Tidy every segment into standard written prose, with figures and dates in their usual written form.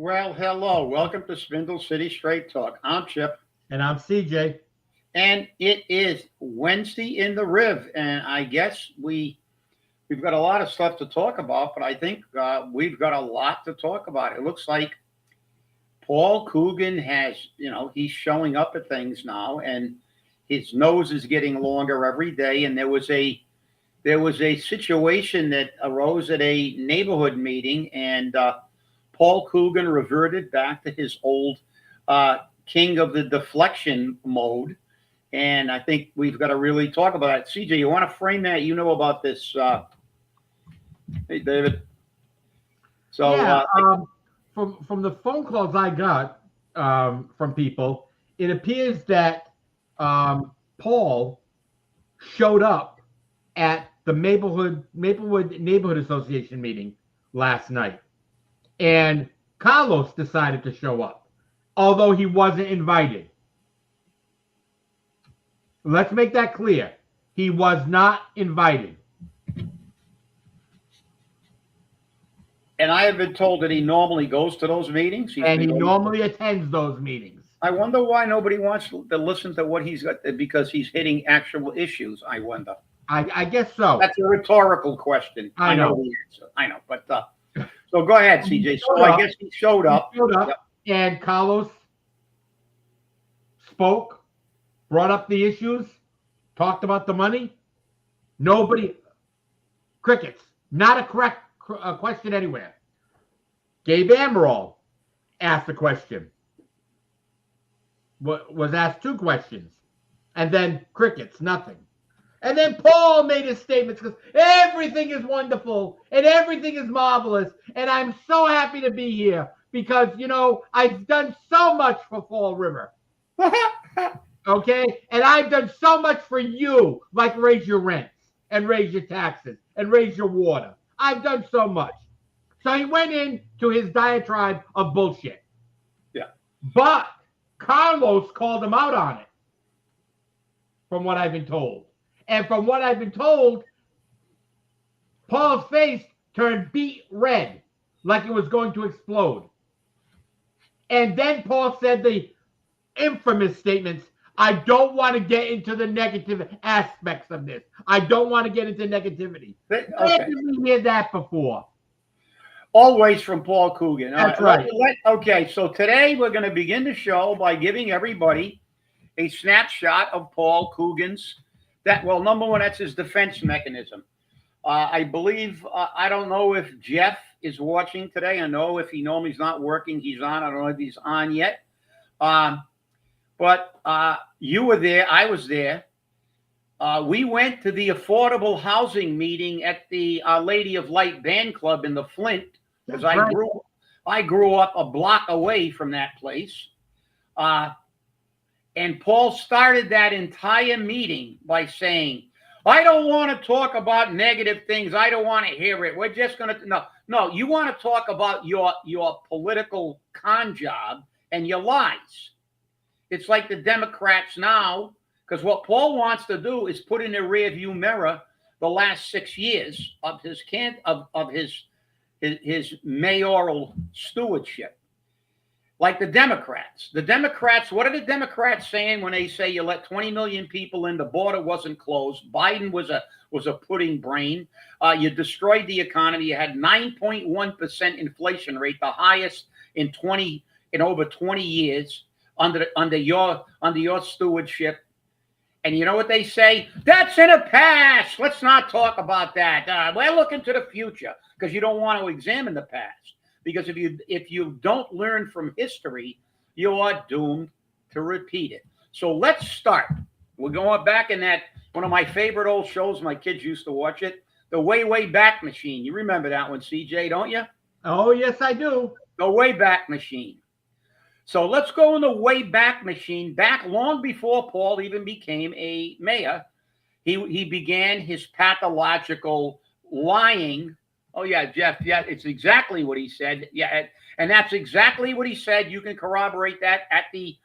Well, hello. Welcome to Spindle City Straight Talk. I'm Chip, And I'm CJ. and it is Wednesday in the Riv, and I guess we've got a lot of stuff to talk about, but I think we've got a lot to talk about. It looks like Paul Coogan has, he's showing up at things now, and his nose is getting longer every day. And there was a situation that arose at a neighborhood meeting, and Paul Coogan reverted back to his old king of the deflection mode. And I think we've got to really talk about it. CJ, you want to frame that? You know about this. Hey, David. So, Yeah, from the phone calls I got from people, it appears that Paul showed up at the Maplewood Neighborhood Association meeting last night, and Carlos decided to show up, although he wasn't invited. Let's make that clear. He was not invited. and I have been told that he normally goes to those meetings. And he normally attends those meetings. I wonder why nobody wants to listen to what he's got, because he's hitting actual issues. I wonder. I guess so. That's a rhetorical question. I know the answer. I know, but so go ahead, CJ. So I guess he showed up. Yep. And Carlos spoke, brought up the issues, talked about the money. Crickets. Not a correct question anywhere. Gabe Amaral asked a question. Was asked two questions. And then crickets, nothing. And then Paul made his statements because everything is wonderful and everything is marvelous. And I'm so happy to be here because, I've done so much for Fall River. Okay? And I've done so much for you, like raise your rents and raise your taxes and raise your water. I've done so much. So he went into his diatribe of bullshit. Yeah. But Carlos called him out on it, from what I've been told. And from what I've been told, Paul's face turned beet red, like it was going to explode. And then Paul said the infamous statements, I don't want to get into the negative aspects of this. I don't want to get into negativity. Okay. Where did we hear that before? Always from Paul Coogan. That's right. Okay, so today we're going to begin the show by giving everybody a snapshot of Paul Coogan's. Number one, that's his defense mechanism. I believe, I don't know if Jeff is watching today. I know if he normally is not working, he's on. I don't know if he's on yet. But you were there. I was there. We went to the affordable housing meeting at the Lady of Light Band Club in the Flint, because I grew up a block away from that place. And Paul started that entire meeting by saying, I don't want to talk about negative things. I don't want to hear it. We're just going to, no, you want to talk about your political con job and your lies. It's like the Democrats now, because what Paul wants to do is put in the rearview mirror the last 6 years of his mayoral stewardship. Like the Democrats. What are the Democrats saying when they say you let 20 million people in, the border wasn't closed, Biden was a pudding brain, you destroyed the economy, you had 9.1% inflation rate, the highest in over 20 years under your stewardship. And you know what they say? That's in the past. Let's not talk about that. We're looking to the future, because you don't want to examine the past. Because if you don't learn from history, you are doomed to repeat it. So let's start. We're going back in that one of my favorite old shows. My kids used to watch it, the Way Back Machine. You remember that one, CJ, don't you? Oh, yes, I do. The Way Back Machine. So let's go in the Way Back Machine, back long before Paul even became a mayor. He began his pathological lying. Oh, yeah, Jeff. Yeah, it's exactly what he said. Yeah, and that's exactly what he said. You can corroborate that at the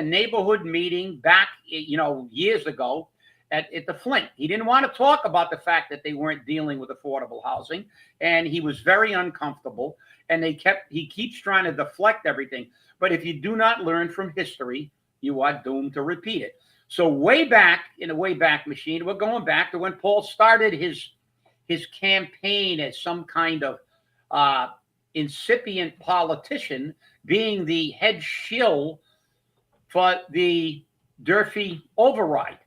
neighborhood meeting back, years ago at the Flint. He didn't want to talk about the fact that they weren't dealing with affordable housing, and he was very uncomfortable. And he keeps trying to deflect everything. But if you do not learn from history, you are doomed to repeat it. So way back in the Wayback Machine, we're going back to when Paul started his campaign as some kind of incipient politician, being the head shill for the Durfee override.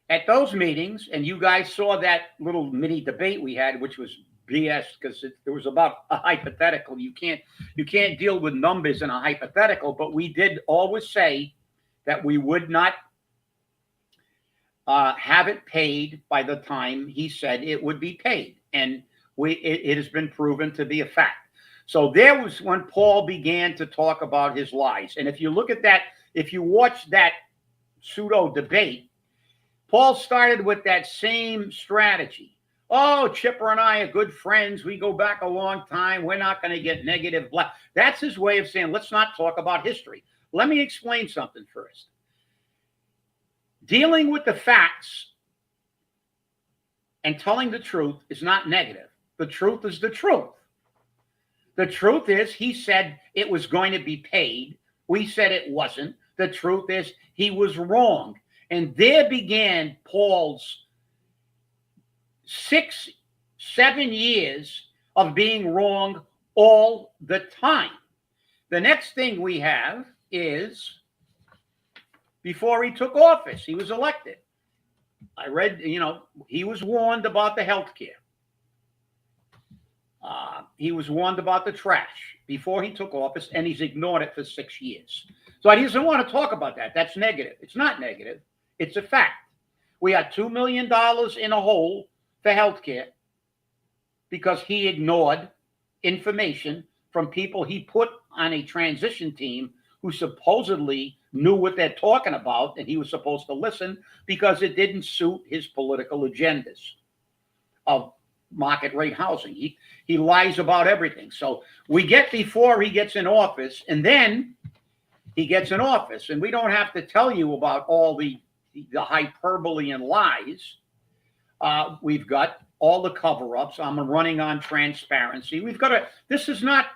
At those meetings, and you guys saw that little mini debate we had, which was BS because it was about a hypothetical. You can't deal with numbers in a hypothetical, but we did always say that we would not have it paid by the time he said it would be paid, and it has been proven to be a fact. So there was when Paul began to talk about his lies, and if you look at that, if you watch that pseudo debate, Paul started with that same strategy. Oh, Chipper and I are good friends. We go back a long time. We're not going to get negative. That's his way of saying, let's not talk about history. Let me explain something first. Dealing with the facts and telling the truth is not negative. The truth is the truth. The truth is he said it was going to be paid. We said it wasn't. The truth is he was wrong. And there began Paul's 6-7 years of being wrong all the time. The next thing we have is before he took office, he was elected. I read, he was warned about the health care. He was warned about the trash before he took office, and he's ignored it for 6 years. So he doesn't want to talk about that. That's negative. It's not negative. It's a fact. We are $2 million in a hole for health care because he ignored information from people he put on a transition team who supposedly knew what they're talking about, and he was supposed to listen because it didn't suit his political agendas of market rate housing. He lies about everything. So we get before he gets in office, and then he gets in office, and we don't have to tell you about all the hyperbole and lies. We've got all the cover-ups. I'm running on transparency. This is not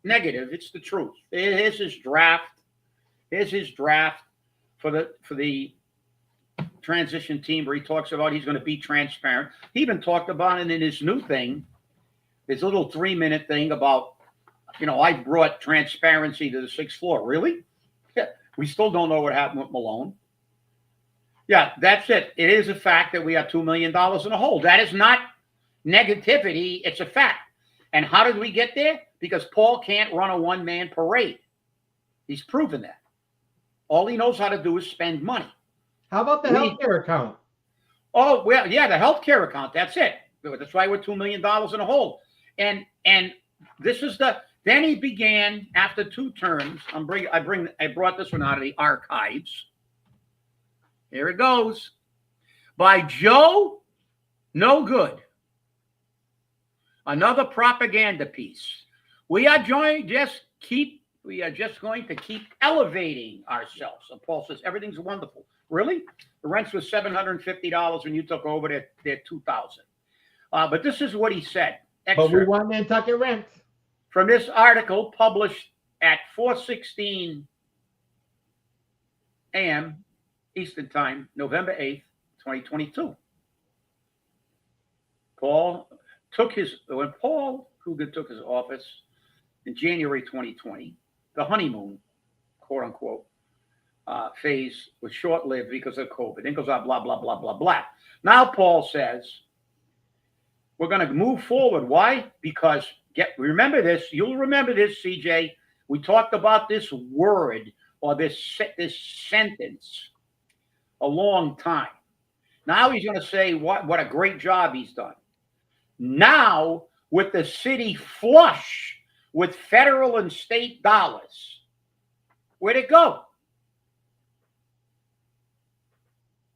negative. It's the truth. Here's his draft. Here's his draft for the transition team where he talks about he's going to be transparent. He even talked about it in his new thing, his little 3-minute thing about, I brought transparency to the 6th floor. Really? Yeah. We still don't know what happened with Malone. Yeah, that's it. It is a fact that we have $2 million in a hole. That is not negativity. It's a fact. And how did we get there? Because Paul can't run a one-man parade. He's proven that. All he knows how to do is spend money. How about the healthcare account? Oh, well, yeah, the healthcare account. That's it. That's why we're $2 million in a hole. And this is then he began after 2 terms. I brought this one out of the archives. Here it goes. By Joe, no good. Another propaganda piece. We are just going to keep elevating ourselves. So Paul says everything's wonderful. Really? The rents was $750 when you took over. They're $2,000. But this is what he said. But we want Nantucket rent. From this article published at 4:16 a.m. Eastern Time, November 8th, 2022. When Paul Coogan took his office in January 2020, the honeymoon, quote unquote, phase was short-lived because of COVID. Then goes on, blah, blah, blah, blah, blah. Now Paul says, we're going to move forward. Why? Because remember this. You'll remember this, CJ. We talked about this word or this sentence a long time. Now he's going to say what a great job he's done. Now, with the city flush with federal and state dollars, where'd it go?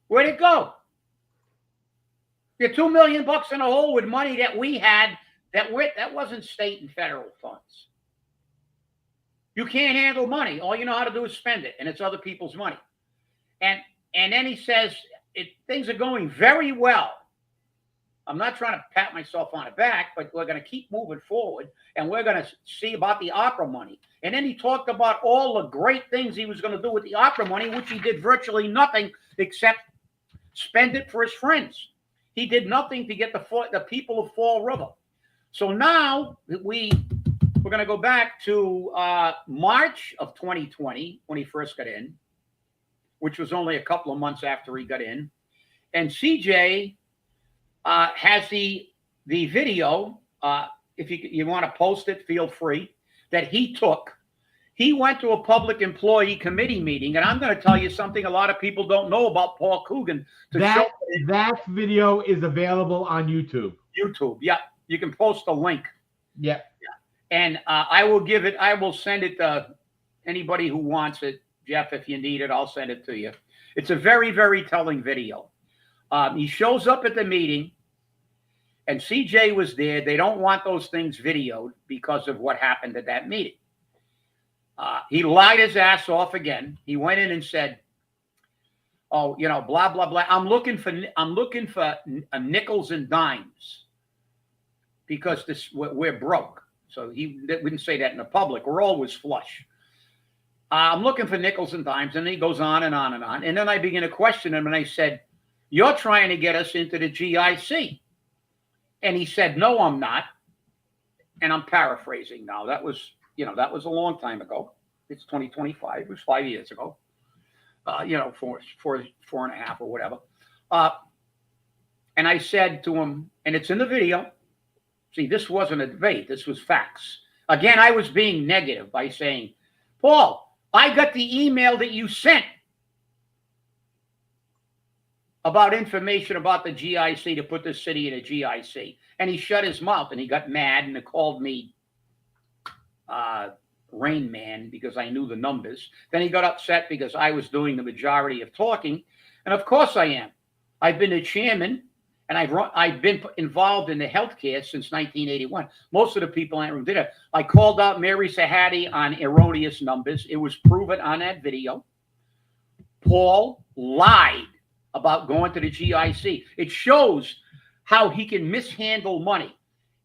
Where'd it go? You're $2 million in a hole with money that we had that wasn't state and federal funds. You can't handle money. All you know how to do is spend it, and it's other people's money. And then he says things are going very well I'm not trying to pat myself on the back, but we're going to keep moving forward, and we're going to see about the opera money. And then he talked about all the great things he was going to do with the opera money, which he did virtually nothing except spend it for his friends. He did nothing to get the people of Fall River. So now we're going to go back to March of 2020 when he first got in, which was only a couple of months after he got in. And CJ has the video. If you want to post it, feel free. That he took. He went to a public employee committee meeting, and I'm going to tell you something a lot of people don't know about Paul Coogan. That video is available on YouTube. YouTube, yeah. You can post a link. Yeah. And I will send it to anybody who wants it. Jeff, if you need it, I'll send it to you. It's a very, very telling video. He shows up at the meeting, and CJ was there. They don't want those things videoed because of what happened at that meeting. He lied his ass off again. He went in and said, "Oh, blah blah blah. I'm looking for nickels and dimes because we're broke." So he wouldn't say that in the public. We're always flush. I'm looking for nickels and dimes, and he goes on and on and on. And then I began to question him, and I said, "You're trying to get us into the GIC." And he said, "No, I'm not." And I'm paraphrasing now. That was a long time ago. It's 2025. It was 5 years ago. 4.5 or whatever. And I said to him, and it's in the video. See, this wasn't a debate. This was facts. Again, I was being negative by saying, "Paul, I got the email that you sent about information about the GIC to put the city in a GIC." And he shut his mouth and he got mad and he called me Rain Man because I knew the numbers. Then he got upset because I was doing the majority of talking. And of course I am. I've been a chairman and I've been involved in the healthcare since 1981. Most of the people in that room did it. I called out Mary Sahadi on erroneous numbers. It was proven on that video. Paul lied about going to the GIC. It shows how he can mishandle money.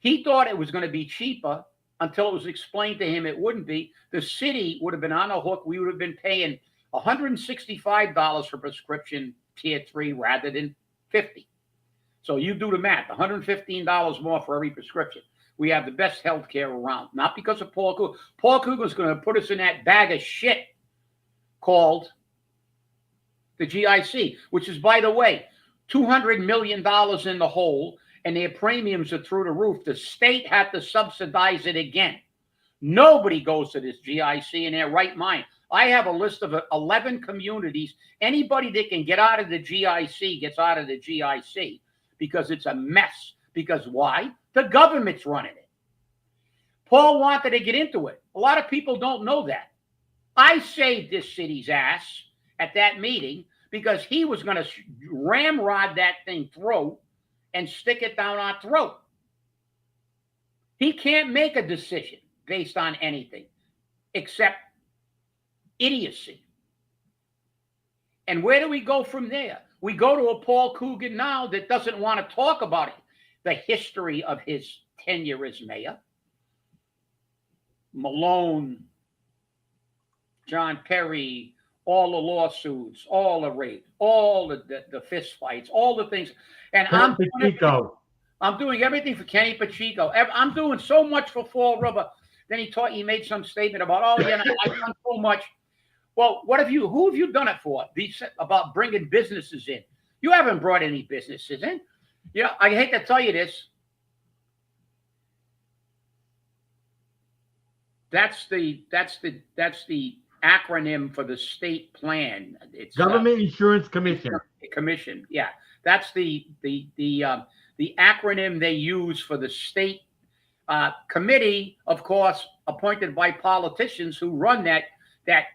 He thought it was going to be cheaper until it was explained to him it wouldn't be. The city would have been on the hook. We would have been paying $165 for prescription tier 3 rather than $50. So you do the math, $115 more for every prescription. We have the best health care around, not because of Paul Coogan. Paul Coogan's going to put us in that bag of shit called the GIC, which is, by the way, $200 million in the hole, and their premiums are through the roof. The state had to subsidize it again. Nobody goes to this GIC in their right mind. I have a list of 11 communities. Anybody that can get out of the GIC gets out of the GIC because it's a mess. Because why? The government's running it. Paul wanted to get into it. A lot of people don't know that. I saved this city's ass at that meeting because he was going to ramrod that thing through and stick it down our throat. He can't make a decision based on anything except idiocy. And where do we go from there? We go to a Paul Coogan now that doesn't want to talk about it, the history of his tenure as mayor. Malone, John Perry, all the lawsuits, all the rape, all the fist fights, all the things. And I'm doing everything for Kenny Pacheco. I'm doing so much for Fall River. Then he made some statement about, "Oh, yeah, I've done so much." Well, who have you done it for? About bringing businesses in. You haven't brought any businesses in. I hate to tell you this. That's the acronym for the state plan. It's Government Insurance Commission. Commission, yeah. That's the acronym they use for the state committee, of course, appointed by politicians who run that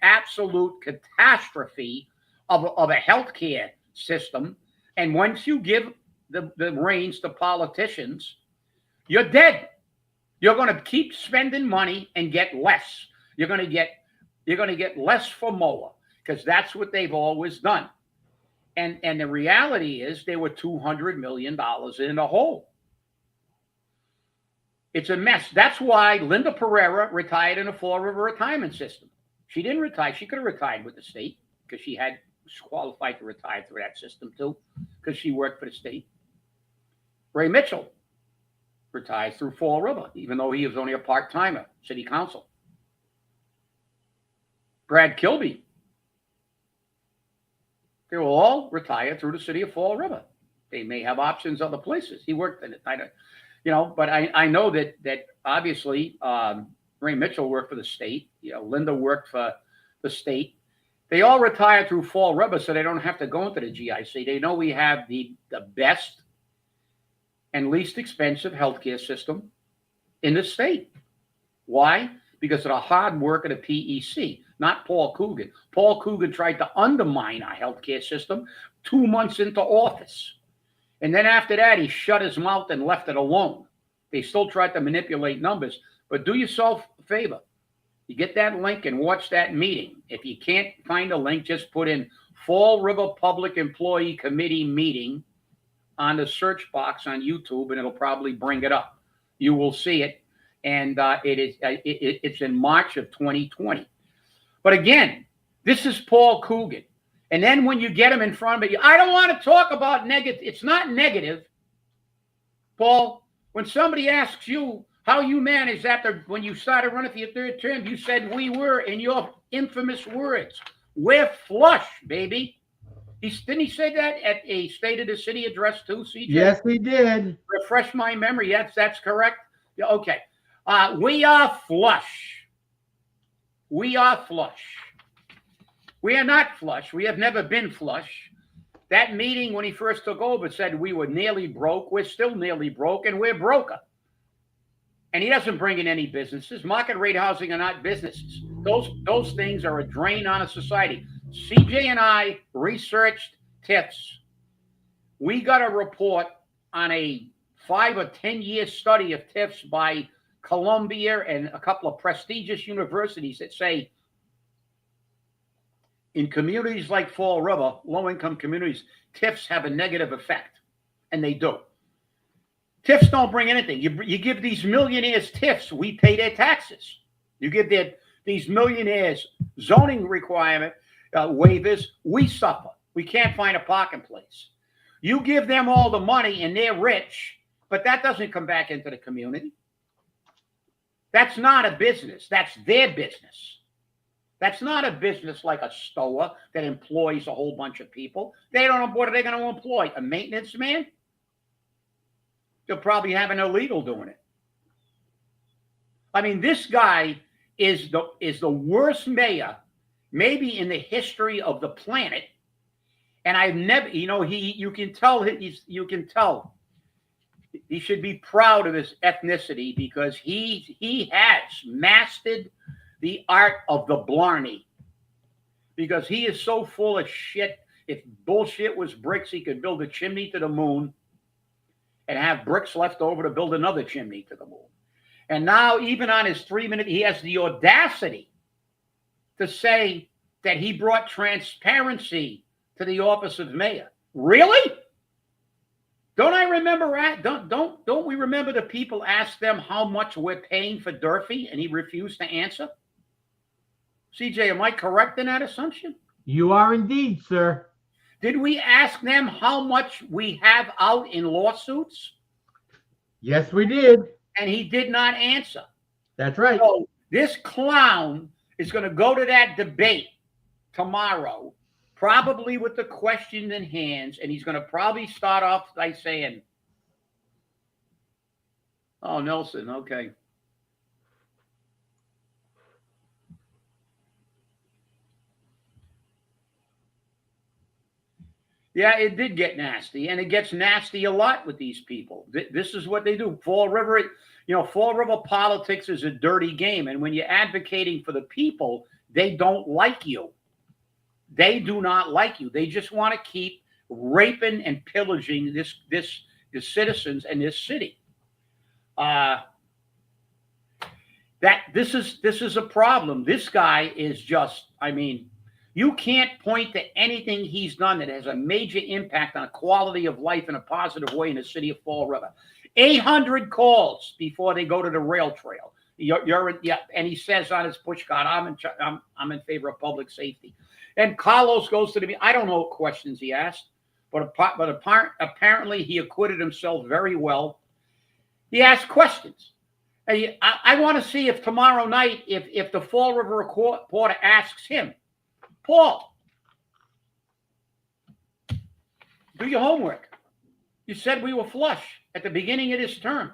absolute catastrophe of a healthcare system. And once you give the reins to politicians, you're dead. You're going to keep spending money and get less. You're going to get less for more because that's what they've always done. And the reality is they were $200 million in the hole. It's a mess. That's why Linda Pereira retired in a Fall River retirement system. She didn't retire. She could have retired with the state because she had qualified to retire through that system too, because she worked for the state. Ray Mitchell retired through Fall River, even though he was only a part-timer, city council. Brad Kilby, they will all retire through the city of Fall River. They may have options other places. He worked in it. But I know that obviously Ray Mitchell worked for the state. Linda worked for the state. They all retired through Fall River, so they don't have to go into the GIC. They know we have the best and least expensive healthcare system in the state. Why? Because of the hard work of the PEC, not Paul Coogan. Paul Coogan tried to undermine our healthcare system 2 months into office. And then after that, he shut his mouth and left it alone. They still tried to manipulate numbers. But do yourself a favor. You get that link and watch that meeting. If you can't find a link, just put in Fall River Public Employee Committee meeting on the search box on YouTube, and it'll probably bring it up. You will see it. And it's in March of 2020. But again, this is Paul Coogan. And then when you get him in front of you, I don't want to talk about negative. It's not negative, Paul. When somebody asks you how you managed after when you started running for your third term, you said we were, in your infamous words, we're flush, baby. Didn't he say that at a State of the City address too, CJ? Yes, he did. Refresh my memory. Yes, that's correct. Yeah, okay. We are flush. We are flush. We are not flush. We have never been flush. That meeting when he first took over said we were nearly broke. We're still nearly broke, and we're broker. And he doesn't bring in any businesses. Market rate housing are not businesses. Those things are a drain on a society. CJ and I researched TIFs. We got a report on a 5 or 10 year study of TIFs by Columbia and a couple of prestigious universities that say in communities like Fall River, low-income communities, TIFs have a negative effect, and they do. TIFs don't bring anything. You give these millionaires TIFs, we pay their taxes. You give these millionaires zoning requirement waivers, we suffer. We can't find a parking place. You give them all the money, and they're rich, but that doesn't come back into the community. That's not a business. That's their business. That's not a business like a store that employs a whole bunch of people. They don't know what are they going to employ? A maintenance man? They'll probably have an illegal doing it. I mean, this guy is the worst mayor maybe in the history of the planet. And I've never, you can tell he should be proud of his ethnicity because he has mastered the art of the blarney, because he is so full of shit. If bullshit was bricks, he could build a chimney to the moon and have bricks left over to build another chimney to the moon. And now, even on his 3-minute, he has the audacity to say that he brought transparency to the office of mayor. Really? Don't I remember? Don't we remember the people asked them how much we're paying for Durfee, and he refused to answer? CJ, am I correct in that assumption? You are indeed, sir. Did we ask them how much we have out in lawsuits? Yes, we did. And he did not answer. That's right. So this clown is going to go to that debate tomorrow, probably with the question in hands, and he's going to probably start off by saying, oh, Nelson, okay. Yeah, it did get nasty, and it gets nasty a lot with these people. This is what they do. Fall River politics is a dirty game, and when you're advocating for the people, they don't like you. They do not like you. They just want to keep raping and pillaging the citizens in this city. This is a problem. This guy is just, You can't point to anything he's done that has a major impact on quality of life in a positive way in the city of Fall River. 800 calls before they go to the rail trail. Yeah, and he says on his push card, I'm in favor of public safety. And Carlos goes to the, I don't know what questions he asked, but apparently he acquitted himself very well. He asked questions. And I want to see if tomorrow night, if the Fall River reporter asks him, Paul, do your homework. You said we were flush at the beginning of this term.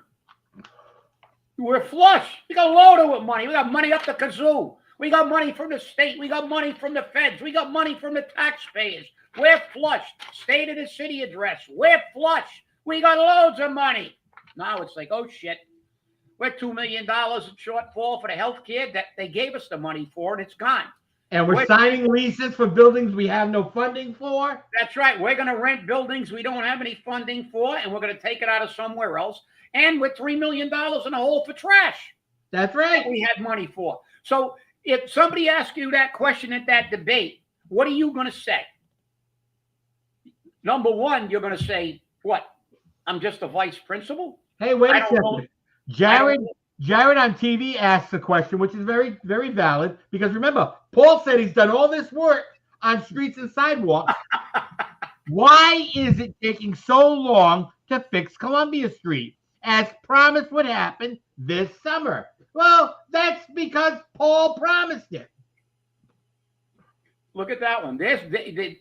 We're flush. We got loaded with money. We got money up the kazoo. We got money from the state. We got money from the feds. We got money from the taxpayers. We're flush. State of the city address. We're flush. We got loads of money. Now it's like, oh, shit. We're $2 million in shortfall for the health care that they gave us the money for, and it's gone. And we're signing leases for buildings we have no funding for. That's right. We're going to rent buildings we don't have any funding for, and we're going to take it out of somewhere else. And we're $3 million in a hole for trash. That's right. That we had money for. So if somebody asks you that question at that debate, what are you going to say? Number one, you're going to say, what? I'm just a vice principal? Hey, wait a second. Jared on TV asked the question, which is very, very valid, because remember, Paul said he's done all this work on streets and sidewalks. Why is it taking so long to fix Columbia Street, as promised would happen this summer? Well, that's because Paul promised it. Look at that one.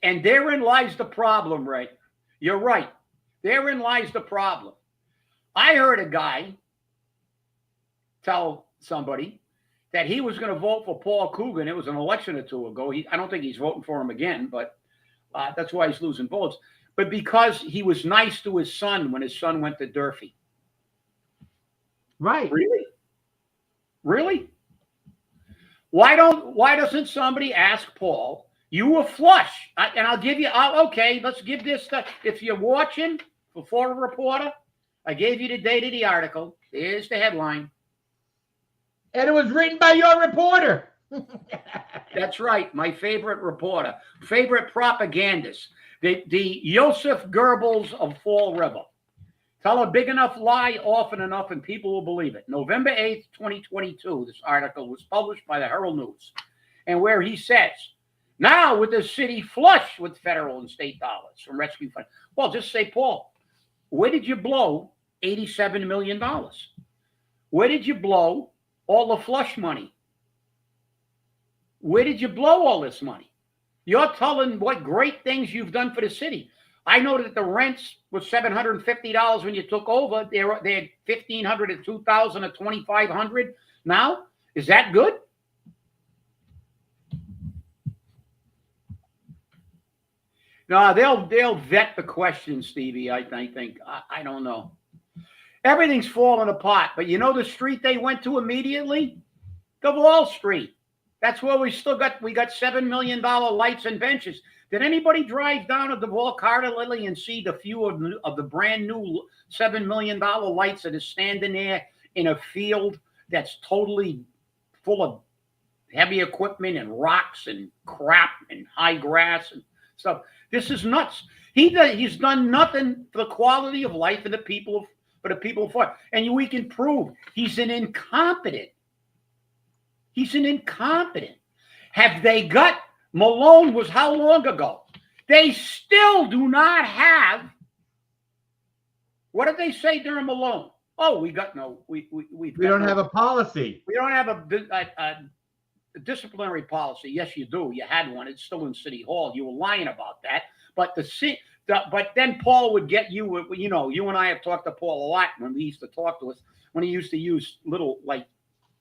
And therein lies the problem, Ray. You're right. Therein lies the problem. I heard a guy tell somebody that he was going to vote for Paul Coogan. It was an election or two ago. I don't think he's voting for him again, but that's why he's losing votes. But because he was nice to his son when his son went to Durfee. Right. Really? Why doesn't somebody ask Paul, you were flush? And I'll give you, okay, let's give this stuff. If you're watching for Florida Reporter, I gave you the date of the article. Here's the headline. And it was written by your reporter. That's right. My favorite reporter, favorite propagandist, the Joseph Goebbels of Fall River. Tell a big enough lie often enough and people will believe it. November 8th, 2022, this article was published by the Herald News. And where he says, now with the city flush with federal and state dollars from rescue funds. Well, just say, Paul, where did you blow $87 million? Where did you blow all the flush money? Where did you blow all this money? You're telling what great things you've done for the city. I know that the rents was $750 when you took over. They had $1,500 at $2,000 at $2,500. Now, is that good? No, they'll vet the question, Stevie. I think. I don't know. Everything's falling apart. But you know the street they went to immediately? The Wall Street. That's where we got $7 million lights and benches. Did anybody drive down to the Wall Carter Lily and see the few of the brand new $7 million lights that is standing there in a field that's totally full of heavy equipment and rocks and crap and high grass and stuff? This is nuts. He's done nothing for the quality of life of the people for the people for it. And we can prove he's an incompetent. He's an incompetent. Have they got Malone was how long ago? They still do not have. What did they say during Malone? Oh, we don't have a policy. We don't have a disciplinary policy. Yes, you do. You had one. It's still in City Hall. You were lying about that. But but then Paul would get you. You know, you and I have talked to Paul a lot when we used to talk to us. When he used to use little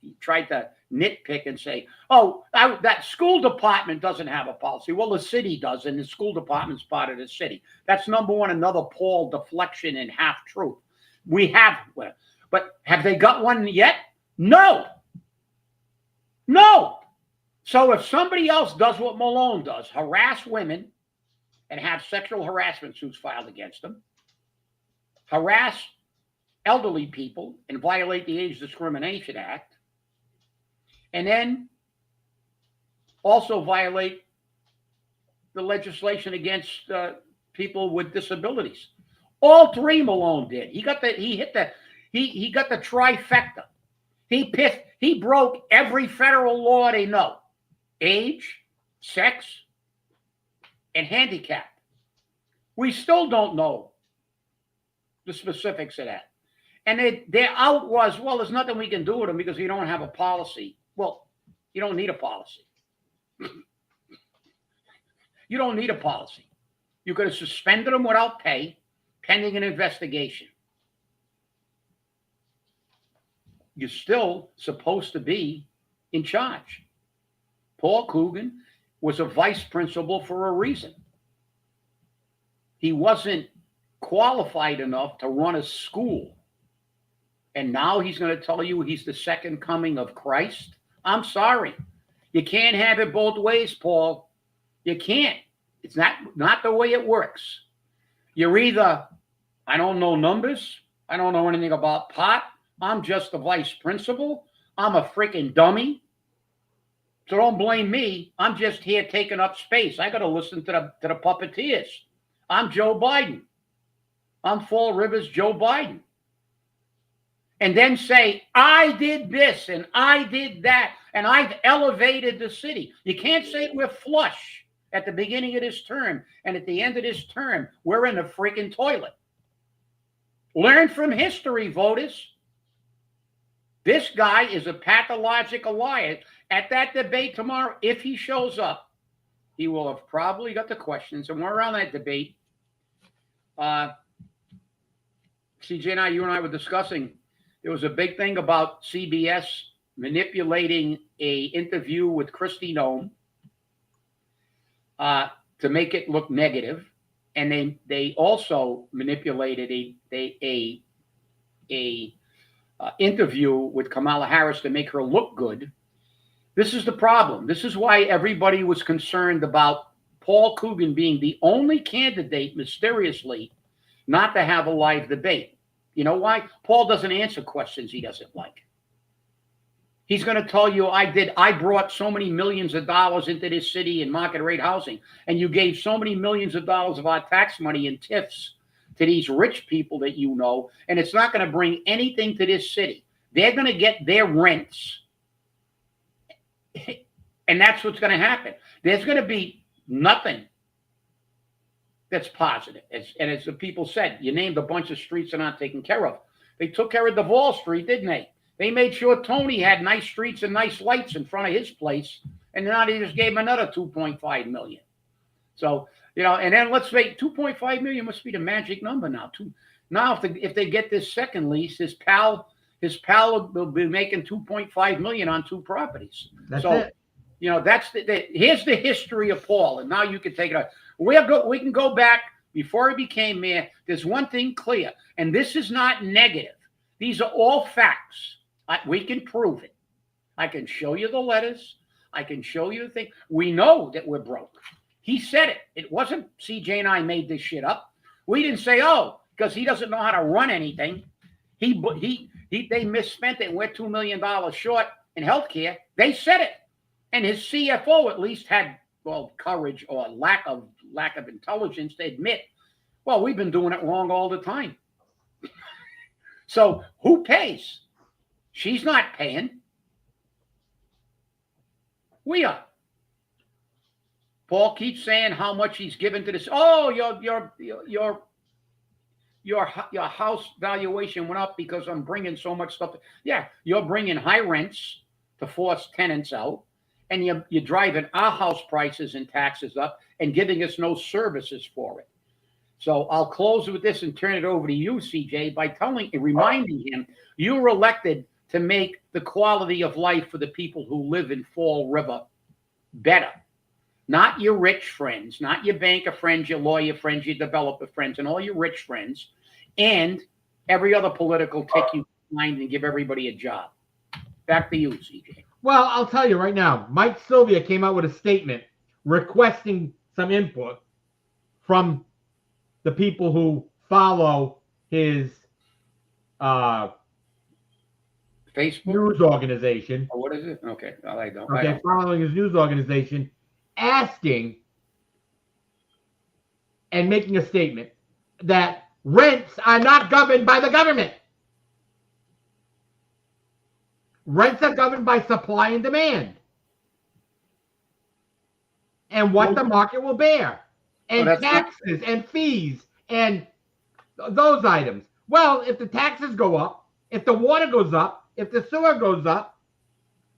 he tried to nitpick and say, "Oh, that school department doesn't have a policy." Well, the city does, and the school department's part of the city. That's number one. Another Paul deflection and half truth. We have, but have they got one yet? No. So if somebody else does what Malone does, harass women and have sexual harassment suits filed against them, harass elderly people and violate the Age Discrimination Act, and then also violate the legislation against people with disabilities. All three Malone did. He got the trifecta. He broke every federal law they know: age, sex, and handicap. We still don't know the specifics of that. And their out was, well, there's nothing we can do with them because we don't have a policy. Well, you don't need a policy. You don't need a policy. You could have suspended them without pay, pending an investigation. You're still supposed to be in charge. Paul Coogan was a vice principal for a reason. He wasn't qualified enough to run a school. And now he's going to tell you he's the second coming of Christ? I'm sorry. You can't have it both ways, Paul. You can't. It's not the way it works. You're either, I don't know numbers, I don't know anything about pot, I'm just the vice principal, I'm a freaking dummy. So don't blame me. I'm just here taking up space. I got to listen to the puppeteers. I'm Joe Biden. I'm Fall Rivers Joe Biden. And then say, I did this and I did that and I've elevated the city. You can't say we're flush at the beginning of this term and at the end of this term, we're in the freaking toilet. Learn from history, voters. This guy is a pathological liar. At that debate tomorrow, if he shows up, he will have probably got the questions. And we're around that debate. CJ and I, you and I were discussing, there was a big thing about CBS manipulating a interview with Kristi Noem to make it look negative. And they also manipulated a interview with Kamala Harris to make her look good. This is the problem. This is why everybody was concerned about Paul Coogan being the only candidate, mysteriously, not to have a live debate. You know why? Paul doesn't answer questions he doesn't like. He's going to tell you, I brought so many millions of dollars into this city in market rate housing, and you gave so many millions of dollars of our tax money in TIFs to these rich people that you know, and it's not going to bring anything to this city. They're going to get their rents. And that's what's going to happen. There's going to be nothing that's positive. And as the people said, you named a bunch of streets they're not taken care of. They took care of Duval Street, didn't they? They made sure Tony had nice streets and nice lights in front of his place. And now they just gave him another $2.5 million. So, you know, and then let's say $2.5 million must be the magic number now. Now, if they get this second lease, his pal will be making $2.5 million on 2 properties. That's it. You know, here's the history of Paul, and now you can take it out. We can go back before he became mayor. There's one thing clear, and this is not negative. These are all facts. We can prove it. I can show you the letters. I can show you the thing. We know that we're broke. He said it. It wasn't CJ and I made this shit up. We didn't say, oh, because he doesn't know how to run anything. They misspent it and we're $2 million short in healthcare. They said it. And his CFO at least had, well, courage or lack of intelligence to admit, well, we've been doing it wrong all the time. So who pays? She's not paying. We are. Paul keeps saying how much he's given to this. Oh, your house valuation went up because I'm bringing so much stuff. Yeah, you're bringing high rents to force tenants out, and you're driving our house prices and taxes up and giving us no services for it. So I'll close with this and turn it over to you, CJ, by reminding him you were elected to make the quality of life for the people who live in Fall River better. Not your rich friends, not your banker friends, your lawyer friends, your developer friends, and all your rich friends, and every other political take you behind and give everybody a job. Back to you, CJ. Well, I'll tell you right now, Mike Sylvia came out with a statement requesting some input from the people who follow his Facebook news organization. Oh, what is it? Okay, I don't. Following his news organization, asking and making a statement that rents are not governed by the government. Rents are governed by supply and demand and what the market will bear, and taxes and fees and those items. Well, if the taxes go up, if the water goes up, if the sewer goes up,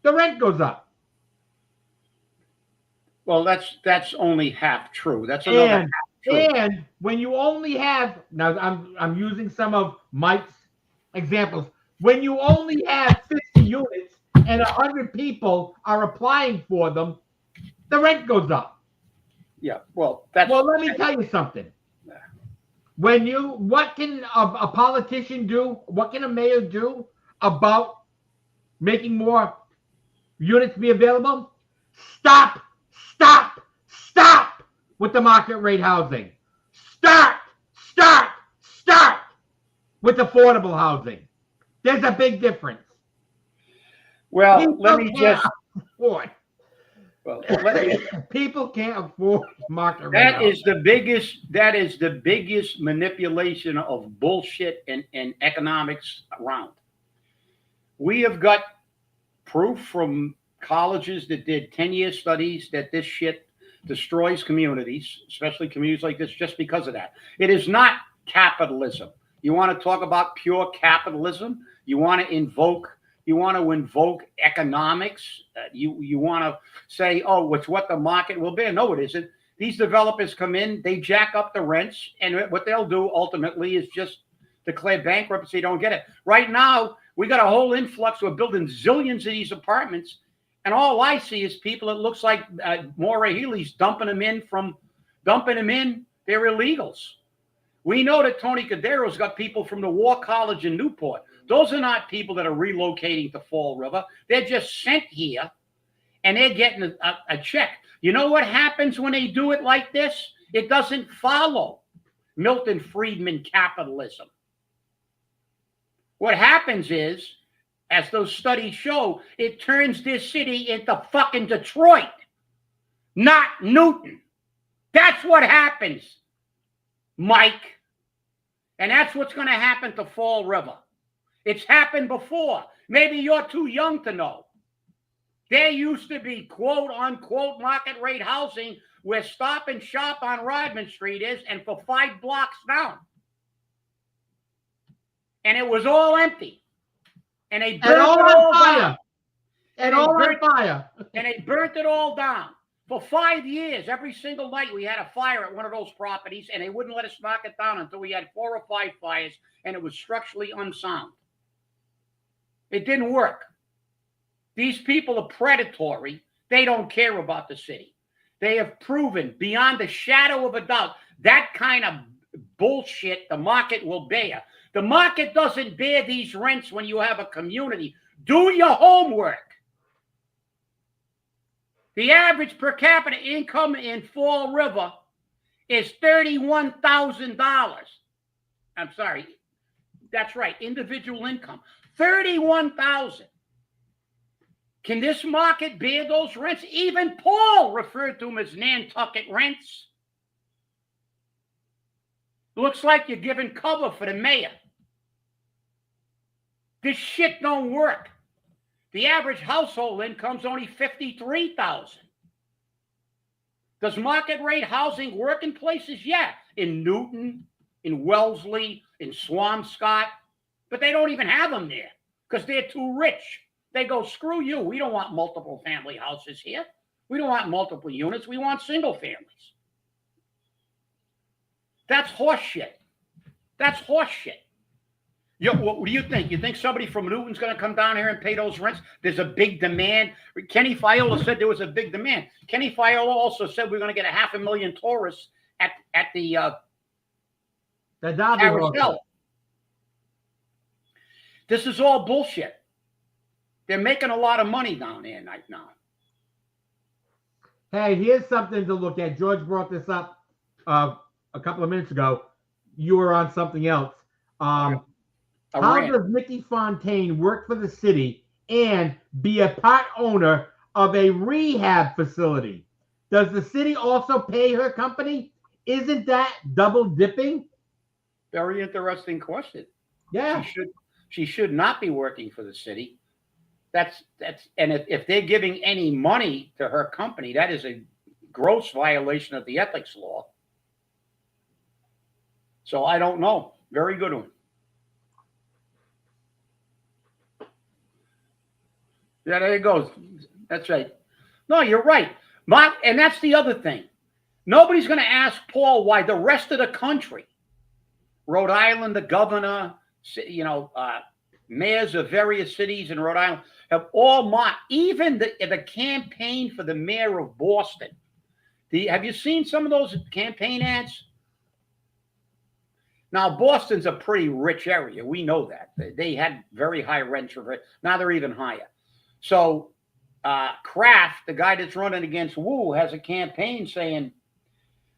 the rent goes up. Well, that's only half true. That's another half true. And when you only have, now I'm using some of Mike's examples, when you only have 50 units and 100 people are applying for them, the rent goes up. Yeah, well, let me tell you something. What can a politician do? What can a mayor do about making more units be available? Stop with the market rate housing. Start with affordable housing. There's a big difference. Well, People let me just afford. Well, people can't afford market rate. That is the biggest manipulation of bullshit and economics around. We have got proof from colleges that did 10-year studies that this shit destroys communities, especially communities like this, just because of that. It is not capitalism. You want to talk about pure capitalism? You want to invoke economics? You want to say, oh, it's what the market will bear? No, it isn't. These developers come in, they jack up the rents, and what they'll do ultimately is just declare bankruptcy. Don't get it. Right now, we got a whole influx. We're building zillions of these apartments. And all I see is people, it looks like Maura Healey's dumping them in. They're illegals. We know that Tony Cadero's got people from the War College in Newport. Those are not people that are relocating to Fall River. They're just sent here, and they're getting a check. You know what happens when they do it like this? It doesn't follow Milton Friedman capitalism. What happens is, as those studies show, it turns this city into fucking Detroit, not Newton. That's what happens, Mike. And that's what's going to happen to Fall River. It's happened before. Maybe you're too young to know. There used to be quote unquote market rate housing where Stop and Shop on Rodman Street is, and for 5 blocks down. And it was all empty. And they burnt it all down. And they burnt it all down. For 5 years, every single night we had a fire at one of those properties, and they wouldn't let us knock it down until we had 4 or 5 fires, and it was structurally unsound. It didn't work. These people are predatory. They don't care about the city. They have proven beyond a shadow of a doubt that kind of bullshit the market will bear. The market doesn't bear these rents when you have a community. Do your homework. The average per capita income in Fall River is $31,000. I'm sorry. That's right. Individual income. $31,000. Can this market bear those rents? Even Paul referred to them as Nantucket rents. Looks like you're giving cover for the mayor. This shit don't work. The average household income's only $53,000. Does market rate housing work in places? Yeah. In Newton, in Wellesley, in Swampscott. But they don't even have them there because they're too rich. They go, screw you. We don't want multiple family houses here. We don't want multiple units. We want single families. That's horse shit. That's horse shit. What do you think? You think somebody from Newton's going to come down here and pay those rents? There's a big demand. Kenny Fiola said there was a big demand. Kenny Fiola also said we're going to get 500,000 tourists at the carousel. This is all bullshit. They're making a lot of money down there right now. Hey, here's something to look at. George brought this up a couple of minutes ago. You were on something else. How does Nikki Fontaine work for the city and be a part owner of a rehab facility? Does the city also pay her company? Isn't that double dipping? Very interesting question. Yeah. She should not be working for the city. That's and if they're giving any money to her company, that is a gross violation of the ethics law. So I don't know. Very good one. Yeah, there it goes. That's right. No, you're right. And that's the other thing. Nobody's going to ask Paul why the rest of the country, Rhode Island, the governor, mayors of various cities in Rhode Island have all mocked. Even the campaign for the mayor of Boston. Have you seen some of those campaign ads? Now, Boston's a pretty rich area. We know that. They had very high rents. Now they're even higher. So Kraft, the guy that's running against Wu, has a campaign saying,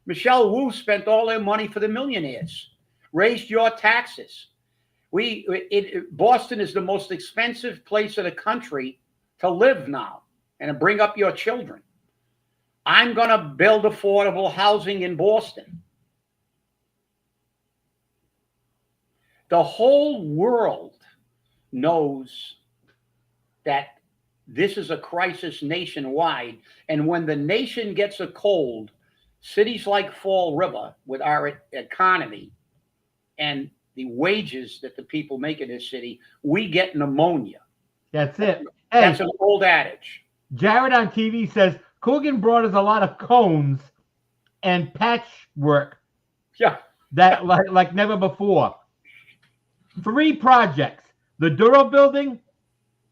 Michelle Wu spent all their money for the millionaires, raised your taxes. Boston is the most expensive place in the country to live now and to bring up your children. I'm going to build affordable housing in Boston. The whole world knows that this is a crisis nationwide. And when the nation gets a cold, cities like Fall River, with our economy and the wages that the people make in this city, we get pneumonia. That's it. Hey, that's an old adage. Jared on TV says Coogan brought us a lot of cones and patchwork. Yeah. That like never before. 3 projects: the Duro Building,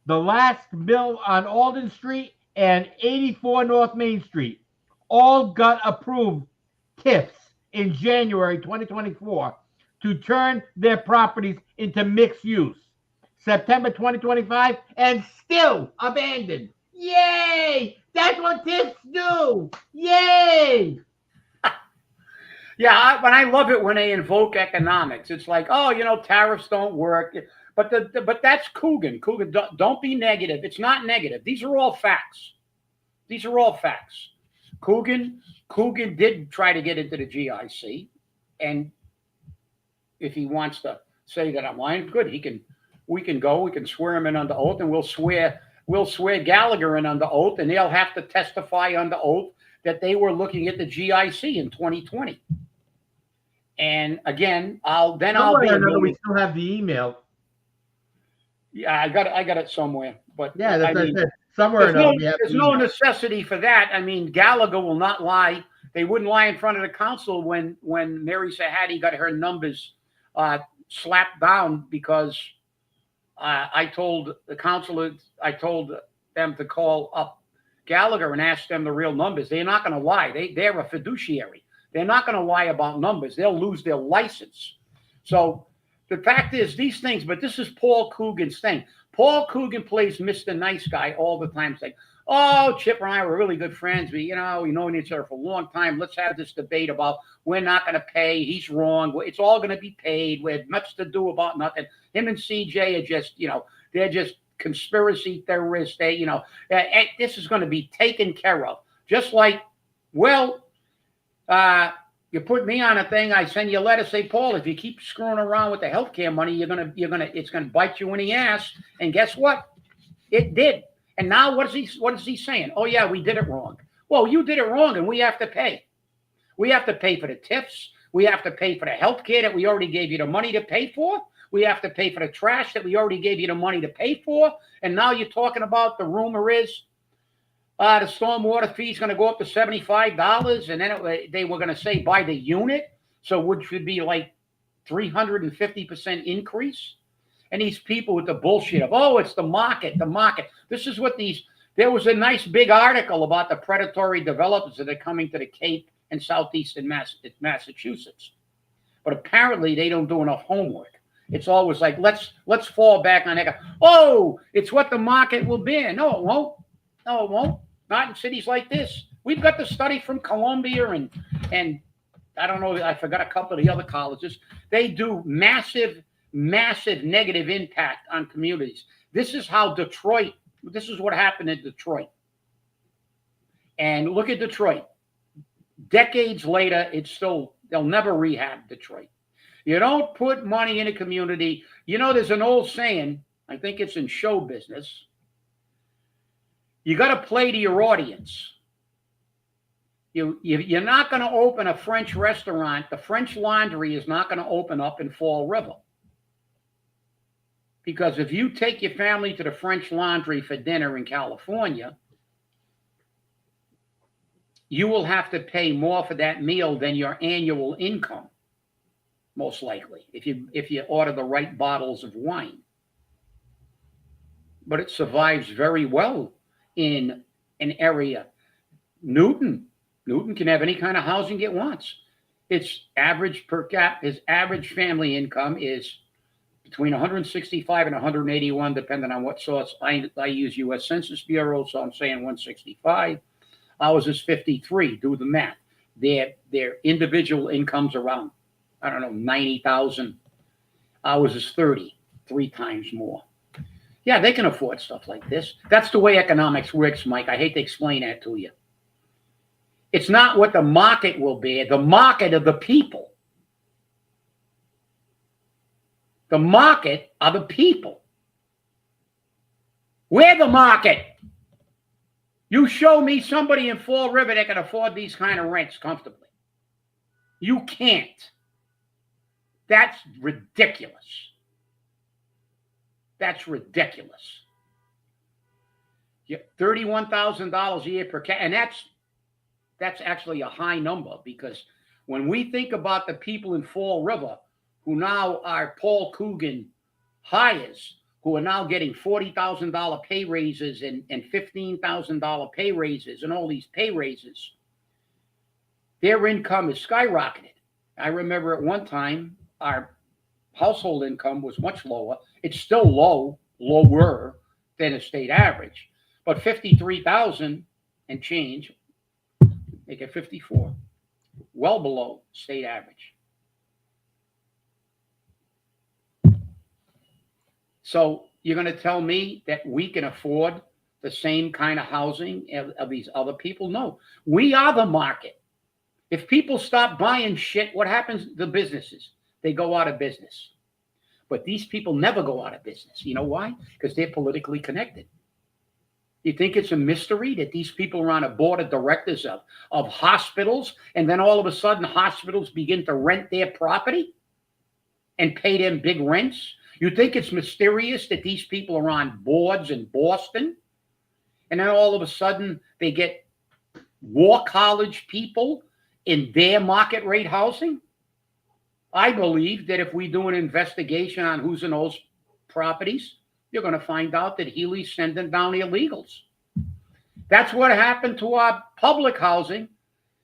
the last mill on Alden Street, and 84 North Main Street. All got approved TIFs in January 2024 to turn their properties into mixed use. September 2025, and still abandoned. Yay! That's what TIFs do. Yay! Yeah, but I love it when they invoke economics. It's like, oh, tariffs don't work. But that's Coogan. Coogan, don't be negative. It's not negative. These are all facts. These are all facts. Coogan did try to get into the GIC, and if he wants to say that I'm lying, good. We can go. We can swear him in under oath, and we'll swear Gallagher in under oath, and they'll have to testify under oath that they were looking at the GIC in 2020. And again, I'll be. We still have the email. Yeah, I got it somewhere. But yeah, that's what I said. Somewhere there's no necessity for that. I mean, Gallagher will not lie. They wouldn't lie in front of the council when Mary Sahadi got her numbers slapped down because I told the council, I told them to call up Gallagher and ask them the real numbers. They're not going to lie. They're a fiduciary. They're not going to lie about numbers. They'll lose their license. So the fact is these things, but this is Paul Coogan's thing. Paul Coogan plays Mr. Nice Guy all the time, saying, oh, Chip and I were really good friends. We've known each other for a long time. Let's have this debate about we're not going to pay. He's wrong. It's all going to be paid. We had much to do about nothing. Him and CJ are just, they're just conspiracy theorists. This is going to be taken care of. Just like, you put me on a thing, I send you a letter, say, Paul, if you keep screwing around with the healthcare money, it's gonna bite you in the ass. And guess what? It did. And now what is he saying? Oh yeah, we did it wrong. Well, you did it wrong, and we have to pay. We have to pay for the TIFs. We have to pay for the healthcare that we already gave you the money to pay for. We have to pay for the trash that we already gave you the money to pay for. And now you're talking about the rumor is the stormwater fee is going to go up to $75, and then they were going to say by the unit, so which would be like 350% increase. And these people with the bullshit of, it's the market. This is what there was a nice big article about the predatory developers that are coming to the Cape and southeastern Massachusetts. But apparently they don't do enough homework. It's always like, let's fall back on that. Oh, it's what the market will be. No, it won't. No, it won't. Not in cities like this. We've got the study from Columbia and I don't know, I forgot a couple of the other colleges. They do massive negative impact on communities. This is what happened in Detroit. And look at Detroit. Decades later, they'll never rehab Detroit. You don't put money in a community. You know, there's an old saying, I think it's in show business. You got to play to your audience. You're not going to open a French restaurant. The French Laundry is not going to open up in Fall River. Because if you take your family to the French Laundry for dinner in California, you will have to pay more for that meal than your annual income, most likely, if you order the right bottles of wine. But it survives very well in an area. Newton can have any kind of housing it wants. Its average his average family income is between 165 and 181, depending on what source. I use U.S. Census Bureau, so I'm saying 165. Ours is 53. Do the math. Their individual income's around, I don't know, 90,000. Ours is 30, 3 times more. Yeah, they can afford stuff like this. That's the way economics works, Mike. I hate to explain that to you. It's not what the market will be. The market of the people. The market are the people. We're the market. You show me somebody in Fall River that can afford these kind of rents comfortably. You can't. That's ridiculous. That's ridiculous. You $31,000 a year per cat, and that's actually a high number, because when we think about the people in Fall River who now are Paul Coogan hires, who are now getting $40,000 pay raises and $15,000 pay raises and all these pay raises, their income is skyrocketed. I remember at one time our household income was much lower. It's still lower than a state average, but 53,000 and change, make it 54, well below state average. So you're going to tell me that we can afford the same kind of housing of these other people? No, we are the market. If people stop buying shit, what happens to the businesses? They go out of business. But these people never go out of business. You know why? Because they're politically connected. You think it's a mystery that these people are on a board of directors of hospitals, and then all of a sudden hospitals begin to rent their property and pay them big rents? You think it's mysterious that these people are on boards in Boston, and then all of a sudden they get war college people in their market rate housing? I believe that if we do an investigation on who's in those properties, you're going to find out that Healy's sending down illegals. That's what happened to our public housing.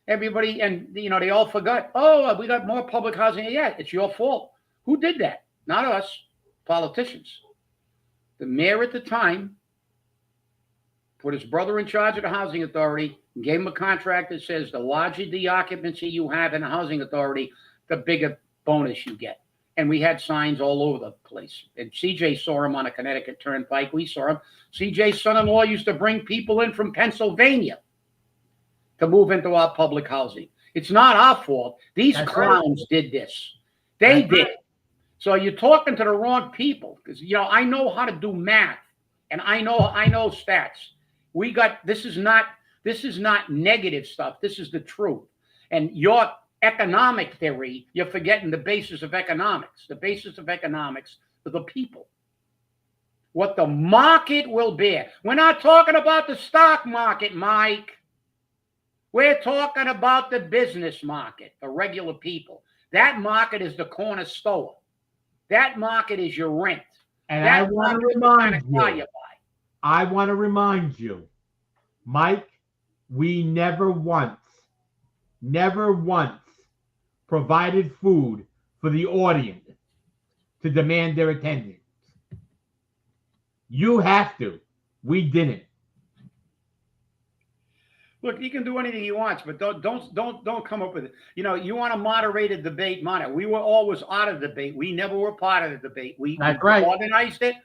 Everybody, and they all forgot, oh, we got more public housing. Yeah, it's your fault. Who did that? Not us. Politicians. The mayor at the time put his brother in charge of the housing authority and gave him a contract that says the larger the occupancy you have in the housing authority, the bigger bonus you get. And we had signs all over the place. And CJ saw him on a Connecticut Turnpike. We saw him. CJ's son-in-law used to bring people in from Pennsylvania to move into our public housing. It's not our fault. These clowns did this. They did. So you're talking to the wrong people, because I know how to do math, and I know stats. This is not negative stuff. This is the truth. And your economic theory, you're forgetting the basis of economics. The basis of economics are the people. What the market will bear. We're not talking about the stock market, Mike. We're talking about the business market, the regular people. That market is the corner store. That market is your rent. And I want to remind you, Mike, we never once provided food for the audience to demand their attendance. You have to. We didn't. Look, he can do anything he wants, but don't come up with it. You want to moderate a debate, We were always out of debate. We never were part of the debate. We organized it.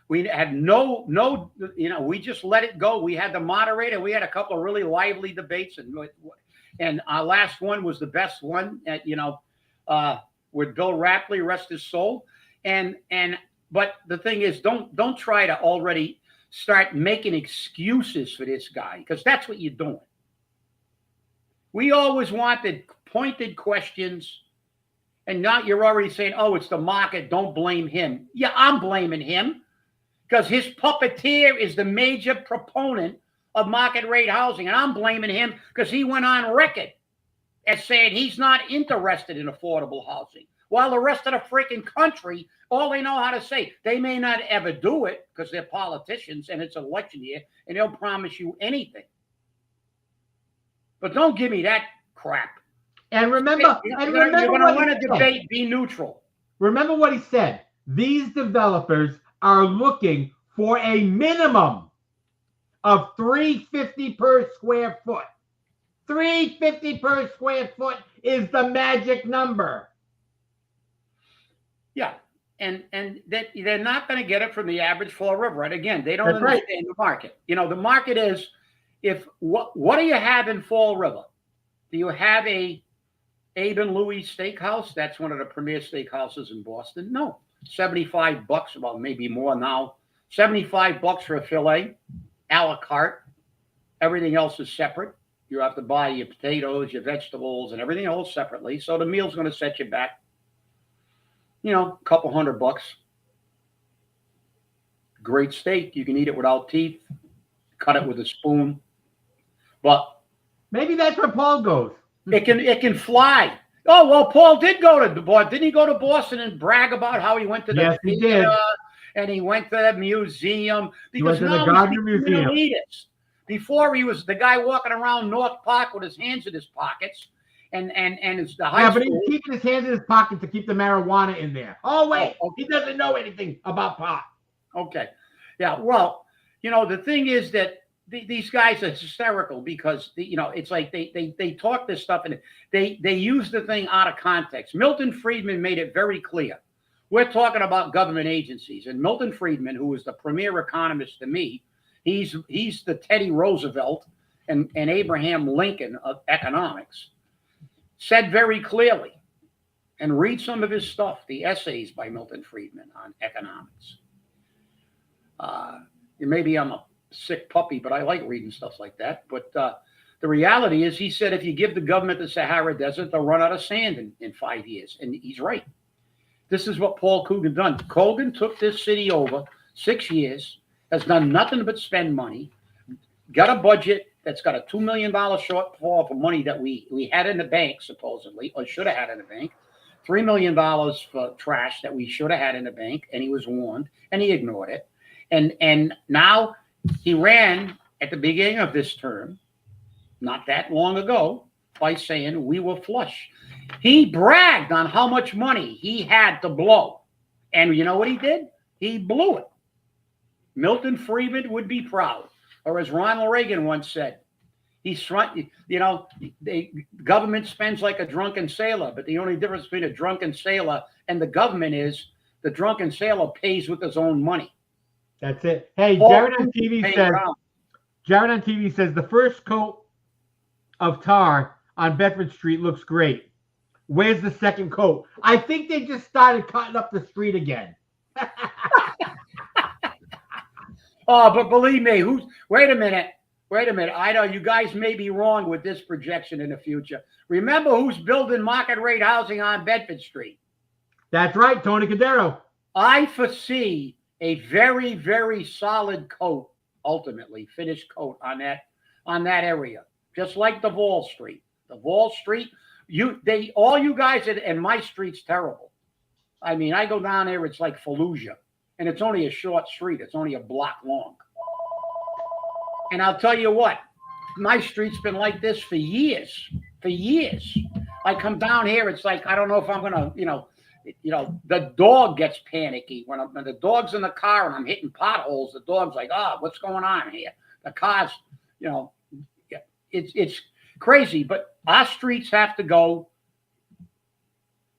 We had we just let it go. We had the moderator. We had a couple of really lively debates, and And our last one was the best one, with Bill Rapley, rest his soul. But the thing is, don't try to already start making excuses for this guy, because that's what you're doing. We always wanted pointed questions, and now you're already saying, oh, it's the market, don't blame him. Yeah, I'm blaming him, because his puppeteer is the major proponent of market rate housing, and I'm blaming him because he went on record as saying he's not interested in affordable housing. While the rest of the freaking country, all they know how to say, they may not ever do it because they're politicians and it's election year and they'll promise you anything. But don't give me that crap. And remember, you're going to win a debate, be neutral. Remember what he said. These developers are looking for a minimum of $350 per square foot. $350 per square foot is the magic number. Yeah, and that they're not going to get it from the average Fall River. And again, they don't understand the market. The market is, what do you have in Fall River? Do you have a Abe and Louie Steakhouse? That's one of the premier steakhouses in Boston. No, $75. Well, maybe more now. $75 for a fillet, a la carte. Everything else is separate. You have to buy your potatoes, your vegetables, and everything else separately. So the meal's going to set you back, a couple $100. Great steak. You can eat it without teeth. Cut it with a spoon. But maybe that's where Paul goes. It can fly. Oh, well, Paul did go to Boston. Didn't he go to Boston and brag about how he went to the theater and he went to the museum? Because he went to the Gardner Museum. Elitist. Before he was the guy walking around North Park with his hands in his pockets, and it's the high school. But he's keeping his hands in his pocket to keep the marijuana in there. Oh wait, he doesn't know anything about pot. Okay, yeah. Well, the thing is that these guys are hysterical because it's like they talk this stuff and they use the thing out of context. Milton Friedman made it very clear. We're talking about government agencies, and Milton Friedman, who is the premier economist to me. He's the Teddy Roosevelt and Abraham Lincoln of economics, said very clearly, and read some of his stuff, the essays by Milton Friedman on economics. Maybe I'm a sick puppy, but I like reading stuff like that. But the reality is, he said, if you give the government the Sahara Desert, they'll run out of sand in 5 years. And he's right. This is what Paul Coogan done. Coogan took this city over 6 years, has done nothing but spend money, got a budget that's got a $2 million shortfall for money that we had in the bank, supposedly, or should have had in the bank, $3 million for trash that we should have had in the bank, and he was warned, and he ignored it. And now he ran at the beginning of this term, not that long ago, by saying we were flush. He bragged on how much money he had to blow. And you know what he did? He blew it. Milton Friedman would be proud. Or as Ronald Reagan once said, the government spends like a drunken sailor, but the only difference between a drunken sailor and the government is the drunken sailor pays with his own money. That's it. Hey, Jared on TV says the first coat of tar on Bedford Street looks great. Where's the second coat? I think they just started cutting up the street again. Oh, but believe me, wait a minute. I know you guys may be wrong with this projection in the future. Remember who's building market rate housing on Bedford Street? That's right, Tony Cordero. I foresee a very, very solid coat, ultimately finished coat on that area, just like the Wall Street. The Wall Street, all you guys, and my street's terrible. I mean, I go down there, it's like Fallujah. And it's only a short street. It's only a block long. And I'll tell you what, my street's been like this for years. For years. I come down here, it's like, I don't know if I'm going to, the dog gets panicky. When the dog's in the car and I'm hitting potholes, the dog's like, what's going on here? The car's, it's crazy. But our streets have to go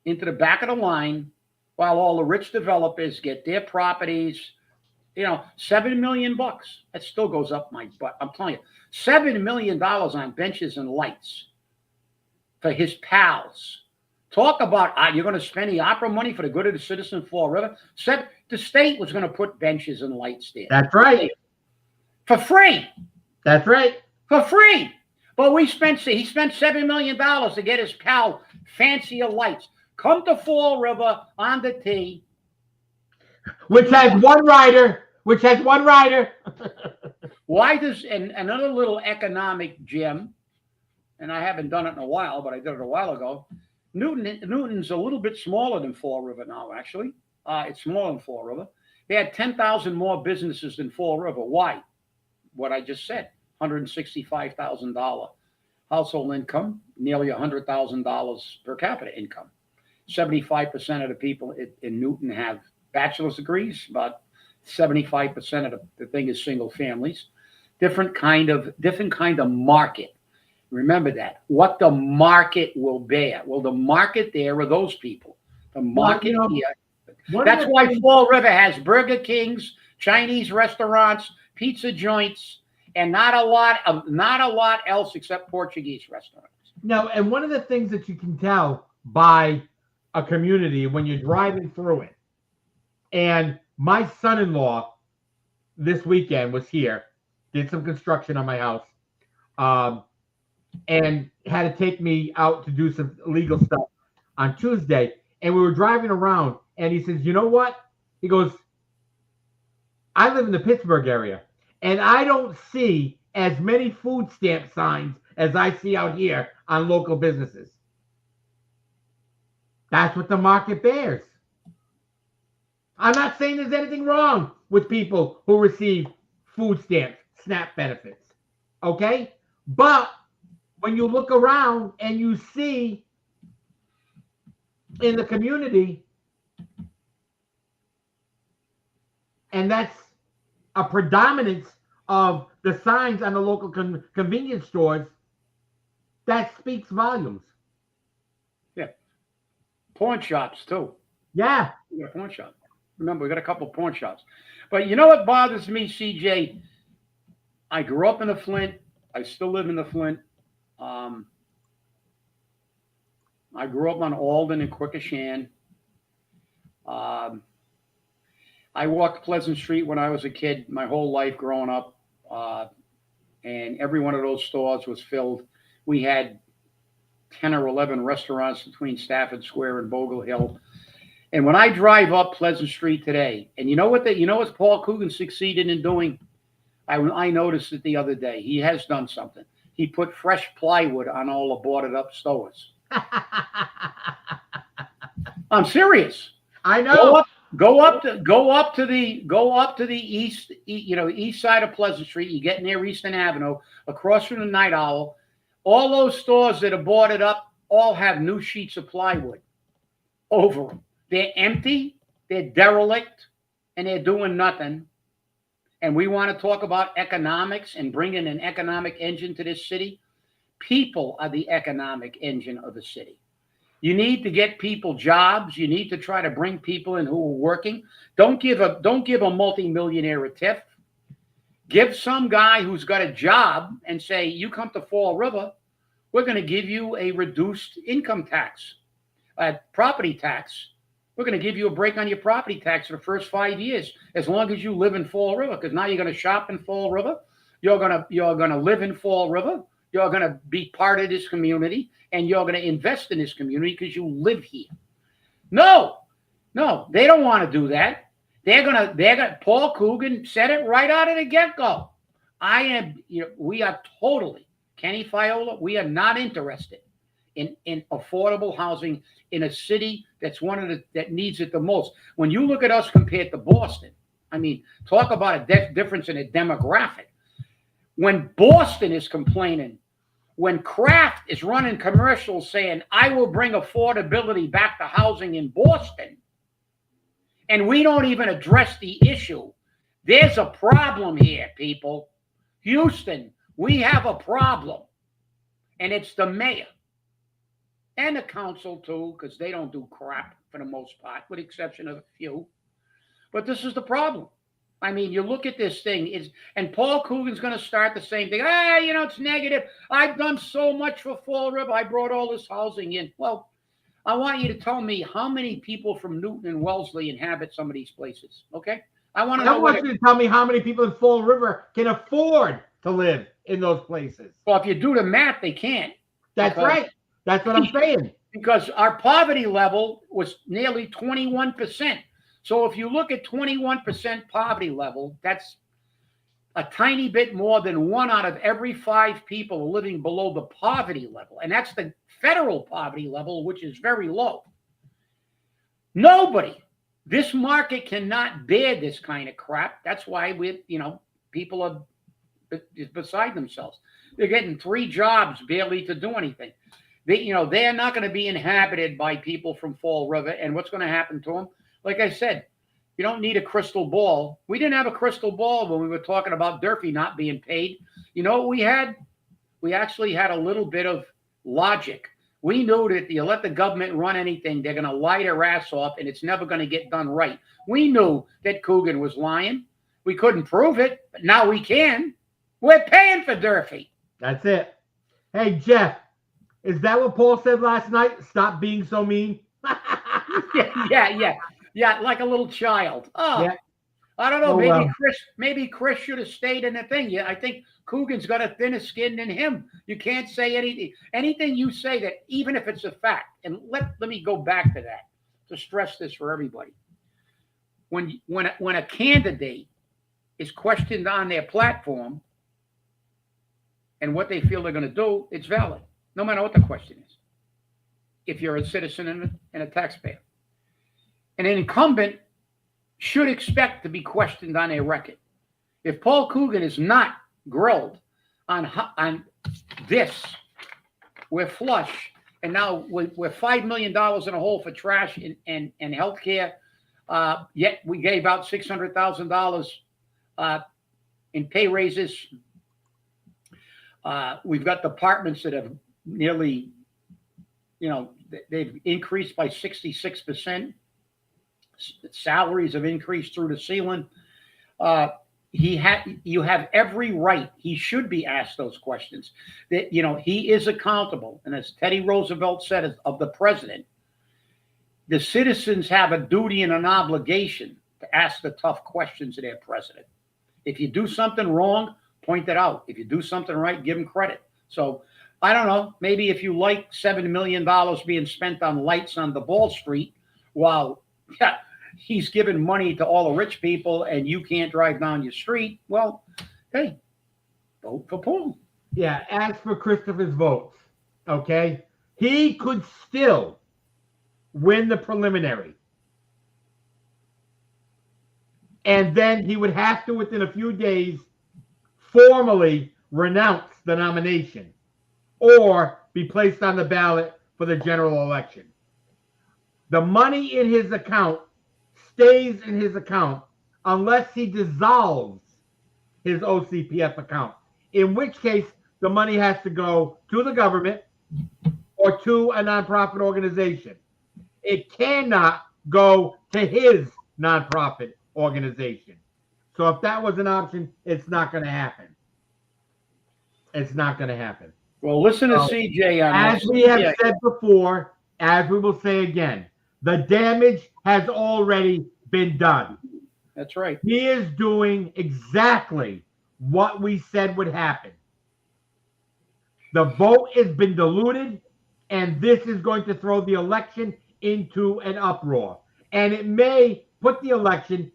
into the back of the line while all the rich developers get their properties, $7 million. That still goes up my butt. I'm telling you, $7 million on benches and lights. for his pals. Talk about you're going to spend the opera money for the good of the citizen of Fall River. Said the state was going to put benches and lights there. That's right. For free. That's right. For free. But he spent $7 million to get his pal fancier lights. Come to Fall River on the T. Which has one rider. Why does, and another little economic gem, and I haven't done it in a while, but I did it a while ago. Newton's a little bit smaller than Fall River now, actually. It's smaller than Fall River. They had 10,000 more businesses than Fall River. Why? What I just said, $165,000 household income, nearly $100,000 per capita income. 75% of the people in Newton have bachelor's degrees, about 75% of the thing is single families. Different kind of market. Remember that. What the market will bear. Well, the market there are those people. The market here. That's why Fall River has Burger Kings, Chinese restaurants, pizza joints, and not a lot else except Portuguese restaurants. No, and one of the things that you can tell by a community when you're driving through it, and my son-in-law this weekend was here, did some construction on my house, and had to take me out to do some legal stuff on Tuesday. And we were driving around, and he says, you know what? He goes, I live in the Pittsburgh area, and I don't see as many food stamp signs as I see out here on local businesses. That's what the market bears. I'm not saying there's anything wrong with people who receive food stamps, SNAP benefits, okay? But when you look around and you see in the community, and that's a predominance of the signs on the local convenience stores, that speaks volumes. Yeah. Pawn shops, too. Yeah. We got a pawn shop. Remember, we got a couple of pawn shops. But you know what bothers me, CJ? I grew up in the Flint. I still live in the Flint. I grew up on Alden and Quikasham. I walked Pleasant Street when I was a kid, my whole life growing up. And every one of those stores was filled. We had 10 or 11 restaurants between Stafford Square and Bogle Hill. And when I drive up Pleasant Street today, and you know what Paul Coogan succeeded in doing? I noticed it the other day. He has done something. He put fresh plywood on all the boarded up stores. I'm serious. I know. Go up to the east side of Pleasant Street. You get near Eastern Avenue, across from the Night Owl. All those stores that are boarded up all have new sheets of plywood over them. They're empty, they're derelict, and they're doing nothing. And we want to talk about economics and bring in an economic engine to this city. People are the economic engine of the city. You need to get people jobs. You need to try to bring people in who are working. Don't give a multimillionaire a tip. Give some guy who's got a job and say, you come to Fall River, we're going to give you a reduced income tax, property tax. We're going to give you a break on your property tax for the first 5 years, as long as you live in Fall River, because now you're going to shop in Fall River. You're going to live in Fall River. You're going to be part of this community, and you're going to invest in this community because you live here. No, they don't want to do that. Paul Coogan said it right out of the get-go. We are totally, Kenny Fiola, we are not interested in affordable housing in a city that's that needs it the most. When you look at us compared to Boston, I mean, talk about a difference in a demographic. When Boston is complaining, when Kraft is running commercials saying, I will bring affordability back to housing in Boston, and we don't even address the issue, there's a problem here, people. Houston, we have a problem. And it's the mayor and the council, too, because they don't do crap for the most part, with the exception of a few. But this is the problem. I mean, you look at this thing, and Paul Coogan's going to start the same thing. It's negative. I've done so much for Fall River. I brought all this housing in. Well, I want you to tell me how many people from Newton and Wellesley inhabit some of these places, okay? I want to know. I want you to tell me how many people in Fall River can afford to live in those places. Well, if you do the math, they can't. That's right. That's what I'm saying. Because our poverty level was nearly 21%. So if you look at 21% poverty level, that's a tiny bit more than 1 out of every 5 people living below the poverty level. And that's the federal poverty level, which is very low. Nobody. This market cannot bear this kind of crap. That's why people are beside themselves. They're getting 3 jobs barely to do anything. They're not going to be inhabited by people from Fall River. And what's going to happen to them? Like I said, you don't need a crystal ball. We didn't have a crystal ball when we were talking about Durfee not being paid. You know what we had? We actually had a little bit of logic. We knew that you let the government run anything, they're going to lie their ass off, and it's never going to get done right. We knew that Coogan was lying. We couldn't prove it, but now we can. We're paying for Durfee. That's it. Hey, Jeff, is that what Paul said last night? Stop being so mean. Yeah, like a little child. Oh, yeah. I don't know. Maybe Chris should have stayed in the thing. Yeah, I think Coogan's got a thinner skin than him. You can't say anything you say that, even if it's a fact. And let me go back to that to stress this for everybody. When a candidate is questioned on their platform and what they feel they're going to do, it's valid, no matter what the question is. If you're a citizen and a taxpayer. An incumbent should expect to be questioned on their record. If Paul Coogan is not grilled on this, we're flush, and now we're $5 million in a hole for trash and healthcare. Yet we gave out $600,000 in pay raises. We've got departments that have nearly, they've increased by 66%. Salaries have increased through the ceiling. You have every right. He should be asked those questions. That he is accountable, and as Teddy Roosevelt said of the president, the citizens have a duty and an obligation to ask the tough questions of their president. If you do something wrong, point it out. If you do something right, give him credit. So I don't know. Maybe if you like $7 million being spent on lights on the Ball Street, while he's giving money to all the rich people and you can't drive down your street, well, hey, vote for Paul. Yeah, as for Christopher's votes, okay, he could still win the preliminary. And then he would have to, within a few days, formally renounce the nomination or be placed on the ballot for the general election. The money in his account stays in his account unless he dissolves his OCPF account, in which case the money has to go to the government or to a nonprofit organization. It cannot go to his nonprofit organization. So if that was an option, it's not going to happen. It's not going to happen. Well, listen to CJ on this. As we have said before, as we will say again, the damage has already been done. That's right. He is doing exactly what we said would happen. The vote has been diluted, and this is going to throw the election into an uproar. And it may put the election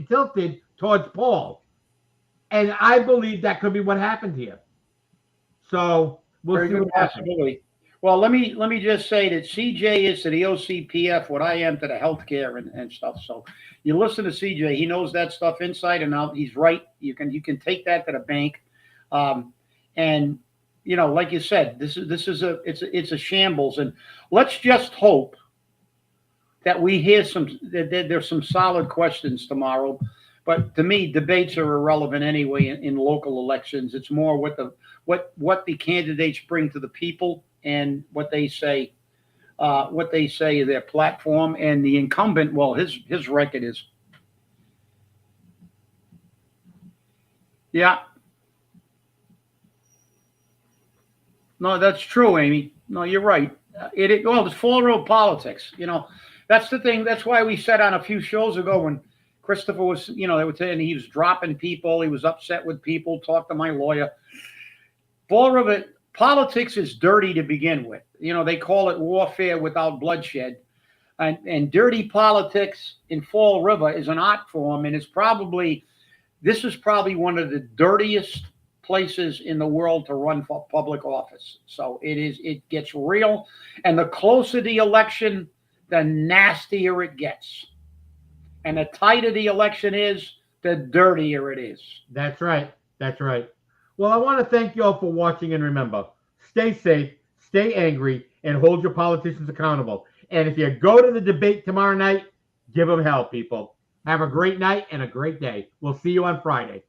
tilted towards Paul. And I believe that could be what happened here. So we'll see what happens. Well, let me just say that CJ is to the OCPF what I am to the healthcare and stuff. So you listen to CJ; he knows that stuff inside and out. He's right. You can take that to the bank, and like you said, this is a shambles. And let's just hope that we hear there's some solid questions tomorrow. But to me, debates are irrelevant anyway in local elections. It's more what the candidates bring to the people and what they say of their platform. And the incumbent, well, his record is Yeah. No, that's true, Amy. No, you're right. Well, it's full of politics. That's the thing. That's why we said on a few shows ago when Christopher was, they were saying he was dropping people. He was upset with people. Talked to my lawyer. Fall River politics is dirty to begin with. They call it warfare without bloodshed. And dirty politics in Fall River is an art form, and this is probably one of the dirtiest places in the world to run for public office. So it gets real, and the closer the election, the nastier it gets. And the tighter the election is, the dirtier it is. That's right. That's right. Well, I want to thank you all for watching, and remember, stay safe, stay angry, and hold your politicians accountable. And if you go to the debate tomorrow night, give them hell, people. Have a great night and a great day. We'll see you on Friday.